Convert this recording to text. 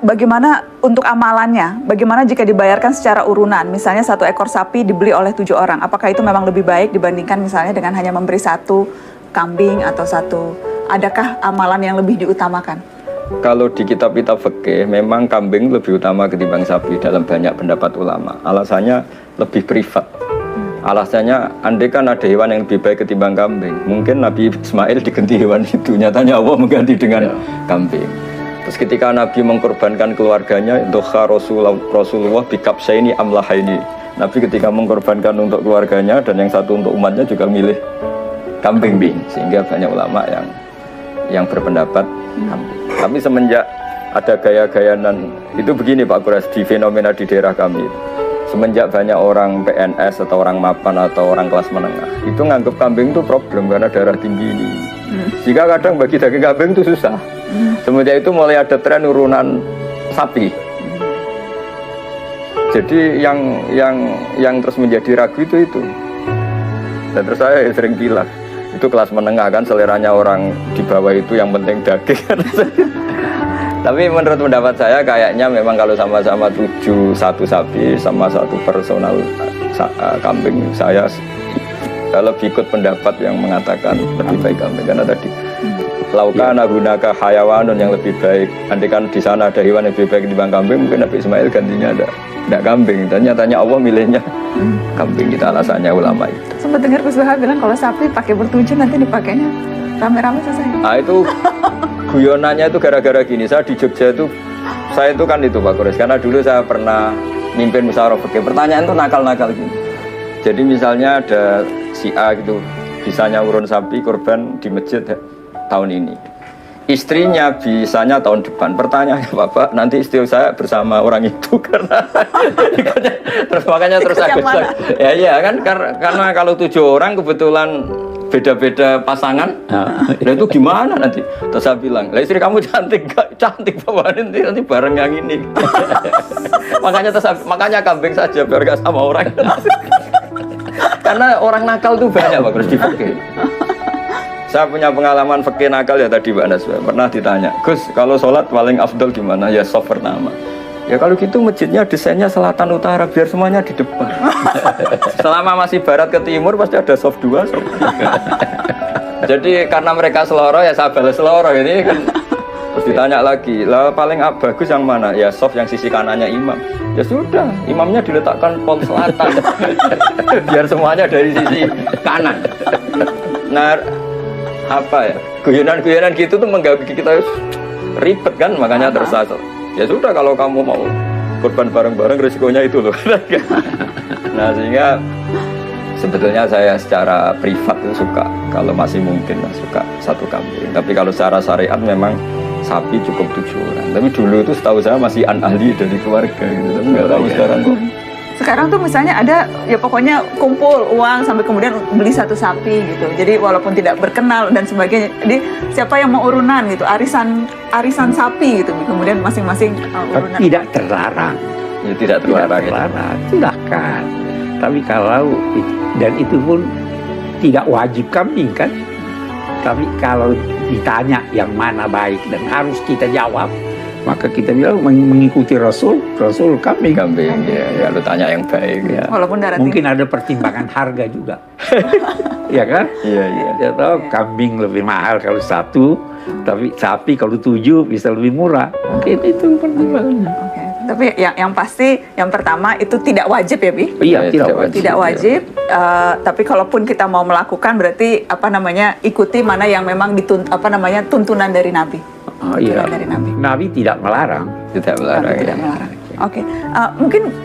Bagaimana untuk amalannya? Bagaimana jika dibayarkan secara urunan? Misalnya 1 ekor sapi dibeli oleh 7 orang. Apakah itu memang lebih baik dibandingkan misalnya dengan hanya memberi 1 kambing atau 1? Adakah amalan yang lebih diutamakan? Kalau di kitab-kitab fikih memang kambing lebih utama ketimbang sapi dalam banyak pendapat ulama. Alasannya lebih privat. Alasannya andai kan ada hewan yang lebih baik ketimbang kambing, mungkin Nabi Ismail diganti hewan itu. Nyatanya Allah mengganti dengan kambing. Terus ketika Nabi mengkorbankan keluarganya, doha Rasulullah bikabsaini amlahaini. Nabi ketika mengkorbankan untuk keluarganya dan yang satu untuk umatnya juga milih kambing. Sehingga banyak ulama yang berpendapat kambing. Tapi semenjak ada gaya-gayanan, itu begini Pak Kuras, di fenomena di daerah kami. Semenjak banyak orang PNS atau orang mapan atau orang kelas menengah, itu nganggap kambing itu problem karena darah tinggi ini. Jika kadang bagi daging kambing itu susah. Semenjak itu mulai ada tren urunan sapi. Jadi yang terus menjadi ragu itu. Dan terus saya sering bilang, itu kelas menengah kan, seleranya orang di bawah itu yang penting daging. Tapi menurut pendapat saya kayaknya memang kalau sama-sama 7 1 sapi sama 1 personal kambing, saya lebih ikut pendapat yang mengatakan lebih baik kambing. Karena tadi laukana gunaka hayawanun yang lebih baik. Andai kan di sana ada hewan yang lebih baik dibanding kambing, mungkin Nabi Ismail gantinya ada kambing. Dan nyatanya Allah milihnya kambing. Kita alasannya ulama itu. Sempat dengar Gus Baha bilang kalau sapi pakai bertujuh nanti dipakainya rame-rame selesai. Nah itu guyonannya itu gara-gara gini. Saya di Jogja itu, saya itu kan itu Pak Kuris, karena dulu saya pernah mimpin musyawarah fikih. Pertanyaan itu nakal-nakal gini. Jadi misalnya ada si A gitu, bisanya urun sapi kurban di masjid tahun ini. Istrinya bisanya tahun depan. Pertanyaannya Bapak, nanti istri saya bersama orang itu karena terus makanya terus aku ya kan karena kalau 7 orang kebetulan beda-beda pasangan, nah itu gimana nanti? Terus saya bilang, lah istri kamu cantik gak? Cantik Bapak, nanti bareng yang ini. makanya kambing saja biar gak sama orang. Karena orang nakal tuh banyak Pak Gus di fikih. Saya punya pengalaman fikih nakal ya tadi Mbak Naswa. Pernah ditanya, Gus kalau sholat paling afdol gimana? Ya soft pertama. Ya kalau gitu masjidnya desainnya selatan utara biar semuanya di depan. Selama masih barat ke timur pasti ada soft 2, soft 3. Jadi karena mereka seloro ya saya balas seloro ini kan. Terus ditanya lagi, lah paling bagus yang mana? Ya soft yang sisi kanannya imam. Ya sudah, imamnya diletakkan pol selatan. Biar semuanya dari sisi kanan. Nah, apa ya? Guyonan-guyonan gitu tuh mengganggu kita ribet kan, makanya terus ya sudah kalau kamu mau korban bareng-bareng risikonya itu loh. Nah sehingga sebetulnya saya secara privat itu suka kalau masih mungkin suka 1 kambing. Tapi kalau secara syariat memang sapi cukup 7 orang. Tapi dulu itu setahu saya masih ahli dari keluarga gitu. Tapi nggak tahu sekarang kok. Sekarang tuh misalnya ada ya pokoknya kumpul uang sampai kemudian beli 1 sapi gitu. Jadi walaupun tidak berkenal dan sebagainya, jadi siapa yang mau urunan gitu, arisan sapi gitu. Kemudian masing-masing urunan. Tidak terlarang. Ya, tidak terlarang. Silahkan. Tapi kalau dan itu pun tidak wajib kambing kan. Tapi kalau ditanya yang mana baik dan harus kita jawab, maka kita bilang mengikuti Rasul kambing. Ya lu tanya yang baik ya. Walaupun mungkin ada pertimbangan harga juga. Ya kan? Iya. Ya tahu kambing lebih mahal kalau 1, tapi sapi kalau 7 bisa lebih murah. Mungkin itu pertimbangannya. Oke. Tapi yang pasti yang pertama itu tidak wajib ya Bi? Iya, tidak wajib. Tidak wajib. Tapi kalaupun kita mau melakukan berarti ikuti mana yang memang tuntunan dari Nabi. Oh iya. Nabi tidak melarang. Tidak melarang. Tidak melarang. Oke. Mungkin